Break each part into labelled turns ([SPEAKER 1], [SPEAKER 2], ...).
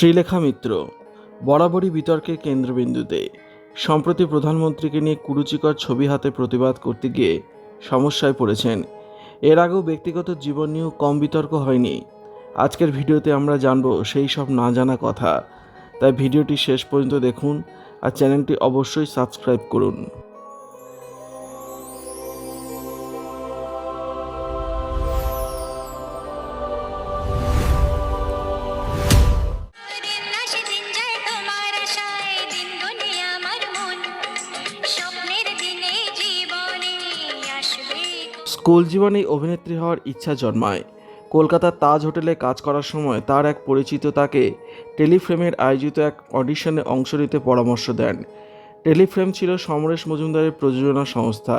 [SPEAKER 1] শ্রীলেখা মিত্র বরাবরই বিতর্কের কেন্দ্রবিন্দুতে। সম্প্রতি প্রধানমন্ত্রীকে নিয়ে কুরুচিকর ছবি হাতে প্রতিবাদ করতে গিয়ে সমস্যায় পড়েছেন। এর আগেও ব্যক্তিগত জীবন নিয়েও কম বিতর্ক হয়নি। আজকের ভিডিওতে আমরা জানব সেই সব না জানা কথা। তাই ভিডিওটি শেষ পর্যন্ত দেখুন আর চ্যানেলটি অবশ্যই সাবস্ক্রাইব করুন। স্কুল জীবনেই অভিনেত্রী হওয়ার ইচ্ছা জন্মায়। কলকাতার তাজ হোটেলে কাজ করার সময় তার এক পরিচিত তাকে টেলিফ্রেমের আয়োজিত এক অডিশনে অংশ নিতে পরামর্শ দেন। টেলিফ্রেম ছিল সমরেশ মজুমদারের প্রযোজনা সংস্থা,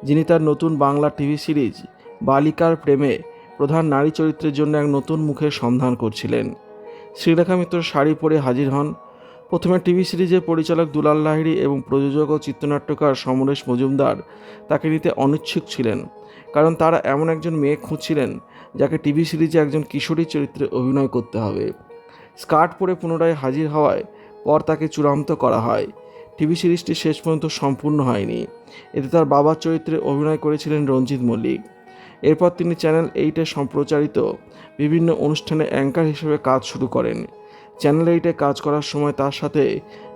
[SPEAKER 1] যিনি তার নতুন বাংলা টিভি সিরিজ বালিকার প্রেমে প্রধান নারী চরিত্রের জন্য এক নতুন মুখের সন্ধান করছিলেন। শ্রীলেখা মিত্র শাড়ি পরে হাজির হন। প্রথমে টিভি সিরিজের পরিচালক দুলাল লাহিড়ী এবং প্রযোজক ও চিত্রনাট্যকার সমরেশ মজুমদার তাকে নিতে অনিচ্ছুক ছিলেন, কারণ তারা এমন একজন মেয়ে খুঁজছিলেন যাকে টিভি সিরিজে একজন কিশোরী চরিত্রে অভিনয় করতে হবে। স্কার্ট পরে পুনরায় হাজির হওয়ায় পর তাকে চূড়ান্ত করা হয়। টিভি সিরিজটি শেষ পর্যন্ত সম্পূর্ণ হয়নি। এতে তার বাবার চরিত্রে অভিনয় করেছিলেন রঞ্জিত মল্লিক। এরপর তিনি চ্যানেল 8-এ সম্প্রচারিত বিভিন্ন অনুষ্ঠানে অ্যাঙ্কার হিসেবে কাজ শুরু করেন। চ্যানেল 8-এ কাজ করার সময় তার সাথে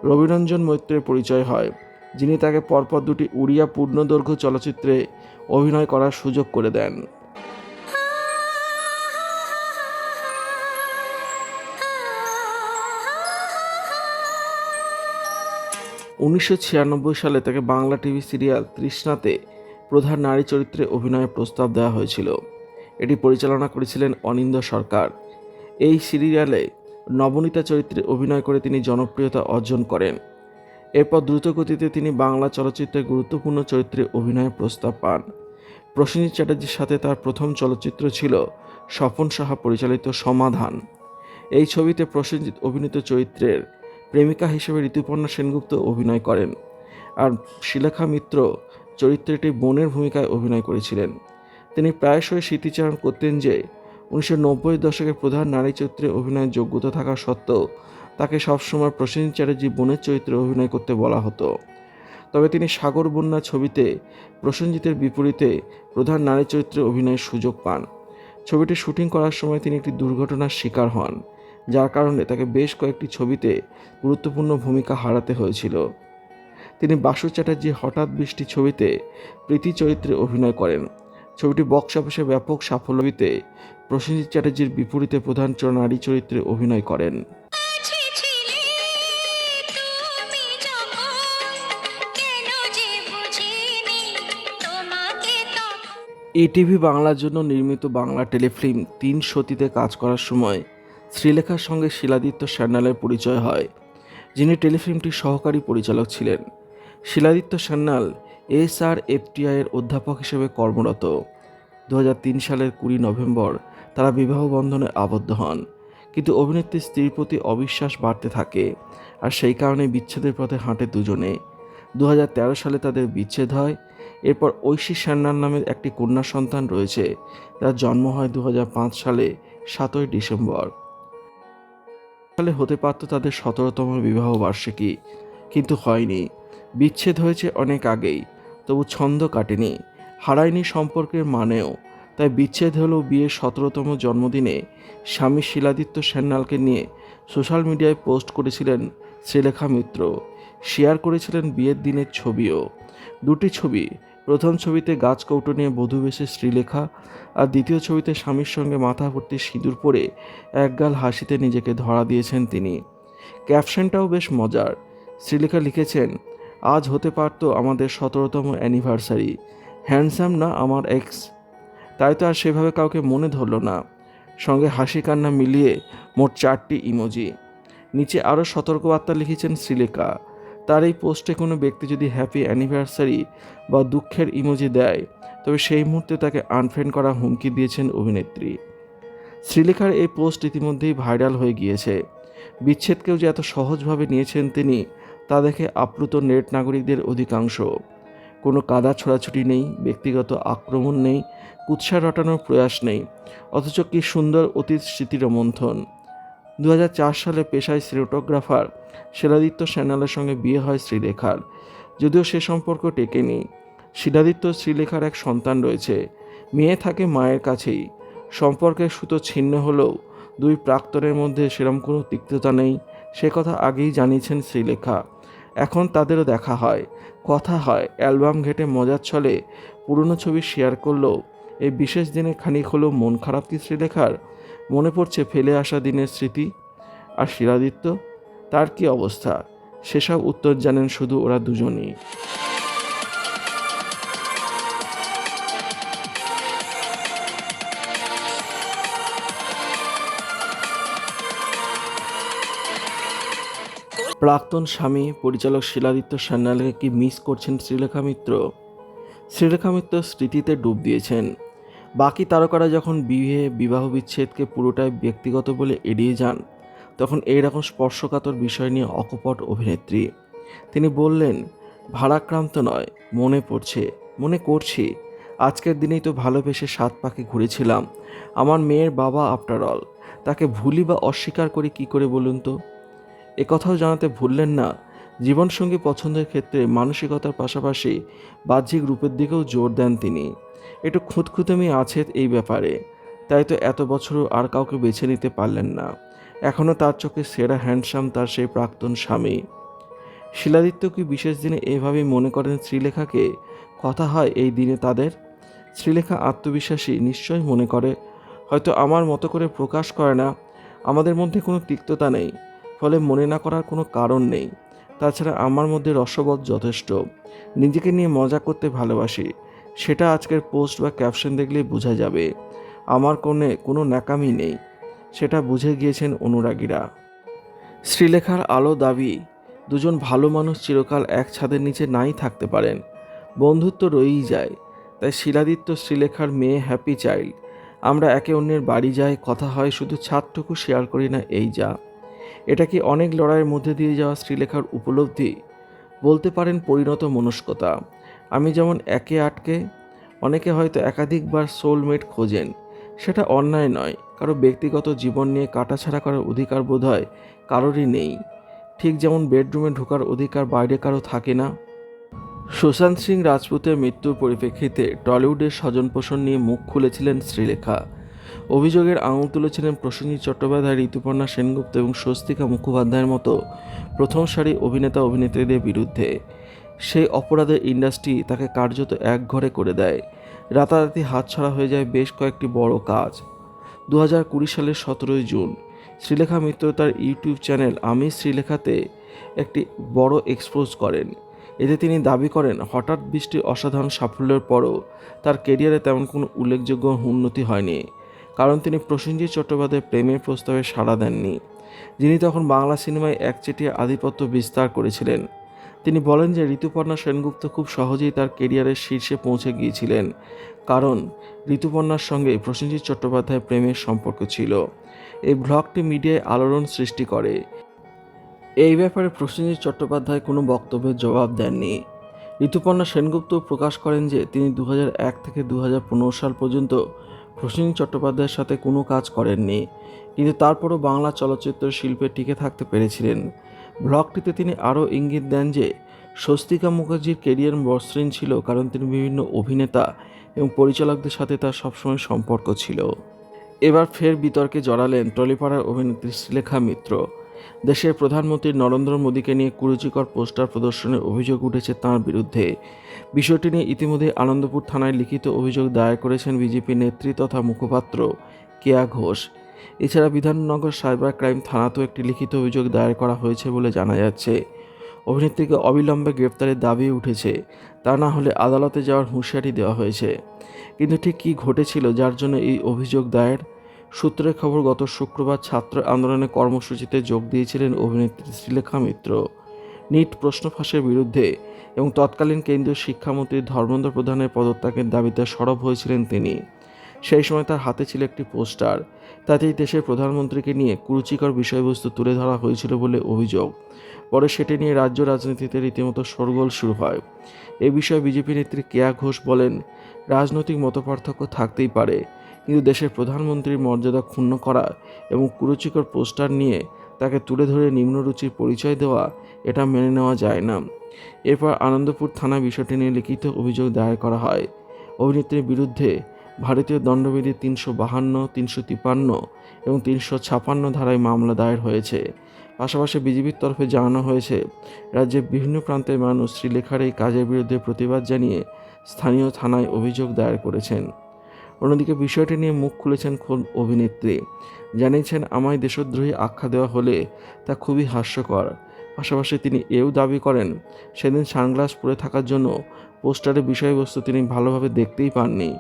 [SPEAKER 1] রবিরঞ্জন মৈত্রের পরিচয় হয়, যিনি তাকে পরপর দুটি উড়িয়া পূর্ণদৈর্ঘ্য চলচ্চিত্রে অভিনয় করার সুযোগ করে দেন। 1996 সালে তাকে বাংলা টিভি সিরিয়াল তৃষ্ণাতে প্রধান নারী চরিত্রে অভিনয়ের প্রস্তাব দেওয়া হয়েছিল। এটি পরিচালনা করেছিলেন অনিন্দ সরকার। এই সিরিয়ালে নবনীতা চরিত্রে অভিনয় করে তিনি জনপ্রিয়তা অর্জন করেন। এরপর দ্রুতগতিতে তিনি বাংলা চলচ্চিত্রের গুরুত্বপূর্ণ চরিত্রে অভিনয়ের প্রস্তাব পান। প্রসেনজিৎ চ্যাটার্জির সাথে তার প্রথম চলচ্চিত্র ছিল স্বপন সাহা পরিচালিত সমাধান। এই ছবিতে প্রসেনজিৎ অভিনীত চরিত্রের প্রেমিকা হিসেবে ঋতুপর্ণা সেনগুপ্ত অভিনয় করেন, আর শ্রীলেখা মিত্র চরিত্রটি বোনের ভূমিকায় অভিনয় করেছিলেন। তিনি প্রায়শই স্মৃতিচারণ করতেন যে 1990 দশকের প্রধান নারী চরিত্রে অভিনয়ের যোগ্যতা থাকা সত্ত্বেও তাকে সবসময় প্রসেনজিৎ চ্যাটার্জি বোনের চরিত্রে অভিনয় করতে বলা হতো। তবে তিনি সাগর বন্যা ছবিতে প্রসেনজিতের বিপরীতে প্রধান নারী চরিত্রে অভিনয়ের সুযোগ পান। ছবিটি শুটিং করার সময় তিনি একটি দুর্ঘটনার শিকার হন, যার কারণে তাকে বেশ কয়েকটি ছবিতে গুরুত্বপূর্ণ ভূমিকা হারাতে হয়েছিল। তিনি বাসু চ্যাটার্জি হঠাৎ বৃষ্টি ছবিতে প্রীতি চরিত্রে অভিনয় করেন। ছবিটি বক্স অফিসে ব্যাপক সাফল্য দিতে প্রসেনজিৎ চ্যাটার্জির বিপরীতে প্রধান নারী চরিত্রে অভিনয় করেন। ইটিভি বাংলার জন্য নির্মিত বাংলা টেলিফিল্ম 3 সতীতে কাজ করার সময় শ্রীলেখার সঙ্গে শিলাদিত্য সান্যালের পরিচয় হয়, যিনি টেলিফিল্মটির সহকারী পরিচালক ছিলেন। শিলাদিত্য সান্যাল SRFTI-এর অধ্যাপক হিসেবে কর্মরত। 2003 সালের 20 নভেম্বর তারা বিবাহ বন্ধনে আবদ্ধ হন, কিন্তু অভিনেত্রীর স্ত্রীর প্রতি অবিশ্বাস বাড়তে থাকে, আর সেই কারণে বিচ্ছেদের পথে হাঁটে দুজনে। 2013 সালে তাদের বিচ্ছেদ হয়। এরপর ঐশী সান্যাল নামের একটি কন্যা সন্তান রয়েছে, যার জন্ম হয় 2005 সালে 7ই ডিসেম্বর। সালে হতে পারত তাদের 17তম বিবাহ বার্ষিকী, কিন্তু হয়নি। বিচ্ছেদ হয়েছে অনেক আগেই, তবু ছন্দ কাটেনি, হারায়নি সম্পর্কের মানেও। তাই বিচ্ছেদ হলেও বিয়ের 17তম জন্মদিনে স্বামী শিলাদিত্য সান্যালকে নিয়ে সোশ্যাল মিডিয়ায় পোস্ট করেছিলেন শ্রীলেখা মিত্র। শেয়ার করেছিলেন বিয়ের দিনের ছবিও। দুটি ছবি, প্রথম ছবিতে গাছ কৌটো নিয়ে বধূ বেশে শ্রীলেখা, আর দ্বিতীয় ছবিতে স্বামীর সঙ্গে মাথা ভর্তি সিঁদুর পরে একগাল হাসিতে নিজেকে ধরা দিয়েছেন তিনি। ক্যাপশনটাও বেশ মজার। শ্রীলেখা লিখেছেন, আজ হতে পারত আমাদের 17তম অ্যানিভার্সারি, হ্যান্ডসাম না আমার এক্স? তাই তো আর সেভাবে কাউকে মনে ধরল না। সঙ্গে হাসি কান্না মিলিয়ে মোট 4টি ইমোজি। নিচে আরও সতর্কবার্তা লিখেছেন শ্রীলেখা। তার এই পোস্টে কোনো ব্যক্তি যদি হ্যাপি অ্যানিভার্সারি বা দুঃখের ইমোজি দেয়, তবে সেই মুহূর্তে তাকে আনফ্রেন্ড করা হুমকি দিয়েছেন অভিনেত্রী। শ্রীলেখার এই পোস্ট ইতিমধ্যেই ভাইরাল হয়ে গিয়েছে। বিচ্ছেদকেও যে এত সহজভাবে নিয়েছেন তিনি, তা দেখে আপ্লুত নেট নাগরিকদের অধিকাংশ। কোনো কাদা ছোড়াছুটি নেই, ব্যক্তিগত আক্রমণ নেই, কুৎসা রটানোর প্রয়াস নেই, অথচ কি সুন্দর অতীত স্মৃতির মন্থন। 2004 সালে পেশায় সিনেমাটোগ্রাফার শিলাদিত্য সান্যালের সঙ্গে বিয়ে হয় শ্রীলেখার। যদিও সে সম্পর্ক টেকেনি। শিলাদিত্য শ্রীলেখার এক সন্তান রয়েছে। মেয়ে থাকে মায়ের কাছেই। সম্পর্কের সুতো ছিন্ন হলেও দুই প্রাক্তনের মধ্যে সেরম কোনো তিক্ততা নেই, সে কথা আগেই জানিয়েছেন শ্রীলেখা। এখন তাদেরও দেখা হয়, কথা হয়, অ্যালবাম ঘেঁটে মজার ছলে পুরনো ছবি শেয়ার করলেও এই বিশেষ দিনে খানিক হলেও মন খারাপ কি শ্রীলেখার? মনে পড়ছে ফেলে আসা দিনের স্মৃতি। আর শিলাদিত্য, তার কি অবস্থা? সেসব উত্তর জানেন শুধু ওরা দুজনই। প্রাক্তন স্বামী পরিচালক শিলাদিত্য সান্যালকে কি মিস করছেন শ্রীলেখা মিত্র? শ্রীলেখা মিত্র স্মৃতিতে ডুব দিয়েছেন। বাকি তারকারা যখন বিবাহ বিচ্ছেদকে পুরোটাই ব্যক্তিগত বলে এড়িয়ে যান, তখন এইরকম স্পর্শকাতর বিষয় নিয়ে অকপট অভিনেত্রী। তিনি বললেন, ভারাক্রান্ত নয়, মনে করছি আজকের দিনেই তো ভালোবেসে 7 পাকে ঘুরেছিলাম। আমার মেয়ের বাবা আফটার অল, তাকে ভুলি বা অস্বীকার করি কী করে বলুন তো? একথাও জানাতে ভুললেন না, জীবনসঙ্গী পছন্দের ক্ষেত্রে মানসিকতার পাশাপাশি বাহ্যিক রূপের দিকেও জোর দেন তিনি। একটু খুঁতখুঁতামি আছে এই ব্যাপারে, তাই তো এত বছরও আর কাউকে বেছে নিতে পারলেন না। এখনও তার চোখে সেরা হ্যান্ডসাম তার সেই প্রাক্তন স্বামী। শিলাদিত্য কি বিশেষ দিনে এভাবেই মনে করেন শ্রীলেখাকে? কথা হয় এই দিনে তাদের। শ্রীলেখা আত্মবিশ্বাসী, নিশ্চয়ই মনে করে, হয়তো আমার মতো করে প্রকাশ করে না। আমাদের মধ্যে কোনো তিক্ততা নেই, ফলে মনে না করার কোনো কারণ নেই। তাছাড়া আমার মধ্যে রসবোধ যথেষ্ট। নিজেকে নিয়ে মজা করতে ভালোবাসি, সেটা আজকের পোস্ট বা ক্যাপশন দেখলেই বোঝা যাবে। আমার কোনো ন্যাকামি নেই, সেটা বুঝে গিয়েছেন অনুরাগীরা। শ্রীলেখার আলো দাবি, দুজন ভালো মানুষ চিরকাল এক ছাদের নিচে নাই থাকতে পারেন, বন্ধুত্ব রয়েই যায়। তাই শিলাদিত্য শ্রীলেখার মেয়ে হ্যাপি চাইল্ড। আমরা একে অন্যের বাড়ি যাই, কথা হয়, শুধু ছাদটুকু শেয়ার করি না, এই যা। এটা কি অনেক লড়াইয়ের মধ্যে দিয়ে যাওয়া শ্রীলেখার উপলব্ধি? বলতে পারেন পরিণত মনস্কতা। আমি যেমন একে আটকে, অনেকে হয়তো একাধিকবার সোলমেট খোঁজেন। সেটা অন্যায় নয়, কারো ব্যক্তিগত জীবন নিয়ে কাটাছাড়া করার অধিকার বোধহয় কারোরই নেই। ঠিক যেমন বেডরুমে ঢোকার অধিকার বাইরে কারো থাকে না। সুশান্ত সিং রাজপুতের মৃত্যুর পরিপ্রেক্ষিতে টলিউডের স্বজনপোষণ নিয়ে মুখ খুলেছিলেন শ্রীলেখা। অভিযোগের আঙুল তুলেছিলেন প্রসেনজিৎ চট্টোপাধ্যায়, ঋতুপর্ণা সেনগুপ্ত এবং স্বস্তিকা মুখোপাধ্যায়ের মতো প্রথম সারি অভিনেতা অভিনেত্রীদের বিরুদ্ধে। সেই অপরাধের ইন্ডাস্ট্রি তাকে কার্যত একঘরে করে দেয়। রাতারাতি হাতছাড়া হয়ে যায় বেশ কয়েকটি বড় কাজ। 2020 সালের 17 জুন শ্রীলেখা মিত্র তার ইউটিউব চ্যানেল আমি শ্রীলেখাতে একটি বড় এক্সপোজ করেন। এতে তিনি দাবি করেন, হঠাৎ বৃষ্টির অসাধারণ সাফল্যের পরও তার কেরিয়ারে তেমন কোনো উল্লেখযোগ্য উন্নতি হয়নি, কারণ তিনি প্রসেনজিৎ চট্টোপাধ্যায়ের প্রেমের প্রস্তাবে সাড়া দেননি, যিনি তখন বাংলা সিনেমায় একচেটিয়া আধিপত্য বিস্তার করেছিলেন। তিনি বলেন যে ঋতুপর্ণা সেনগুপ্ত খুব সহজেই তার কেরিয়ারের শীর্ষে পৌঁছে গিয়েছিলেন, কারণ ঋতুপর্ণার সঙ্গে প্রসেনজিৎ চট্টোপাধ্যায়ের প্রেমের সম্পর্ক ছিল। এই ব্লগটি মিডিয়ায় আলোড়ন সৃষ্টি করে। এই ব্যাপারে প্রসেনজিৎ চট্টোপাধ্যায় কোনো বক্তব্যের জবাব দেননি। ঋতুপর্ণা সেনগুপ্ত প্রকাশ করেন যে তিনি 2001 থেকে 2015 সাল পর্যন্ত প্রসেনজিৎ চট্টোপাধ্যায়ের সাথে কোনো কাজ করেননি, কিন্তু তারপরও বাংলা চলচ্চিত্র শিল্পে টিকে থাকতে পেরেছিলেন। ব্লগটিতে তিনি আরও ইঙ্গিত দেন যে স্বস্তিকা মুখার্জির কেরিয়ার মসৃণ ছিল কারণ তিনি বিভিন্ন অভিনেতা এবং পরিচালকদের সাথে তার সবসময় সম্পর্ক ছিল। এবার ফের বিতর্কে জড়ালেন টলিপাড়ার অভিনেত্রী শ্রীলেখা মিত্র। দেশের প্রধানমন্ত্রী নরেন্দ্র মোদীকে নিয়ে কুরুচিকর পোস্টার প্রদর্শনের অভিযোগ উঠেছে তাঁর বিরুদ্ধে। বিষয়টি নিয়ে ইতিমধ্যে আনন্দপুর থানায় লিখিত অভিযোগ দায়ের করেছেন বিজেপি নেত্রী তথা মুখপাত্র কেয়া ঘোষ। এছাড়া বিধাননগর সাইবার ক্রাইম থানাতেও একটি লিখিত অভিযোগ দায়ের করা হয়েছে বলে জানা যাচ্ছে। অভিনেত্রীকে অবিলম্বে গ্রেপ্তারের দাবি উঠেছে, তা না হলে আদালতে যাওয়ার হুঁশিয়ারি দেওয়া হয়েছে। কিন্তু ঠিক কী ঘটেছিল যার জন্য এই অভিযোগ দায়ের? সূত্রের খবর, গত শুক্রবার ছাত্র আন্দোলনে কর্মসূচিতে যোগ দিয়েছিলেন অভিনেত্রী শ্রীলেখা মিত্র। নিট প্রশ্ন ফাঁসের বিরুদ্ধে এবং তৎকালীন কেন্দ্রীয় শিক্ষামন্ত্রী ধর্মেন্দ্র প্রধানের পদত্যাগের দাবিতে সরব হয়েছিলেন তিনি। সেই সময় তার হাতে ছিল একটি পোস্টার, তাতেই দেশের প্রধানমন্ত্রীকে নিয়ে কুরুচিকর বিষয়বস্তু তুলে ধরা হয়েছিল বলে অভিযোগ। পরে সেটি নিয়ে রাজ্য রাজনীতিতে রীতিমতো শোরগোল শুরু হয়। এ বিষয়ে বিজেপি নেত্রী কেয়া ঘোষ বলেন, রাজনৈতিক মতপার্থক্য থাকতেই পারে, কিন্তু দেশের প্রধানমন্ত্রীর মর্যাদা ক্ষুণ্ণ করা এবং কুরুচিকর পোস্টার নিয়ে তাকে তুলে ধরে নিম্নরুচির পরিচয় দেওয়া এটা মেনে নেওয়া যায় না। এরপর আনন্দপুর থানায় বিষয়টি নিয়ে লিখিত অভিযোগ দায়ের করা হয়। অভিনেত্রীর বিরুদ্ধে ভারতীয় দণ্ডবিধির 352, 353 এবং 356 ধারায় মামলা দায়ের হয়েছে। পাশাপাশি বিজেপির তরফে জানানো হয়েছে, রাজ্যের বিভিন্ন প্রান্তের মানুষ শ্রীলেখার এই কাজের বিরুদ্ধে প্রতিবাদ জানিয়ে স্থানীয় থানায় অভিযোগ দায়ের করেছেন। অন্যদিকে বিষয়টি নিয়ে মুখ খুলেছেন খোদ অভিনেত্রী। জানিয়েছেন, আমায় দেশদ্রোহী আখ্যা দেওয়া হলে তা খুবই হাস্যকর। পাশাপাশি তিনি এও দাবি করেন, সেদিন সানগ্লাস পরে থাকার জন্য পোস্টারের বিষয়বস্তু তিনি ভালোভাবে দেখতেই পাননি।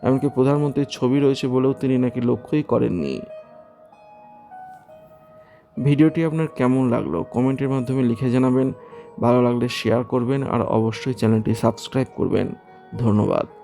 [SPEAKER 1] এমনকি প্রধানমন্ত্রীর ছবি রয়েছে বলেও তিনি নাকি লক্ষ্যই করেননি। ভিডিওটি আপনার কেমন লাগলো কমেন্টের মাধ্যমে লিখে জানাবেন। ভালো লাগলে শেয়ার করবেন আর অবশ্যই চ্যানেলটি সাবস্ক্রাইব করবেন। ধন্যবাদ।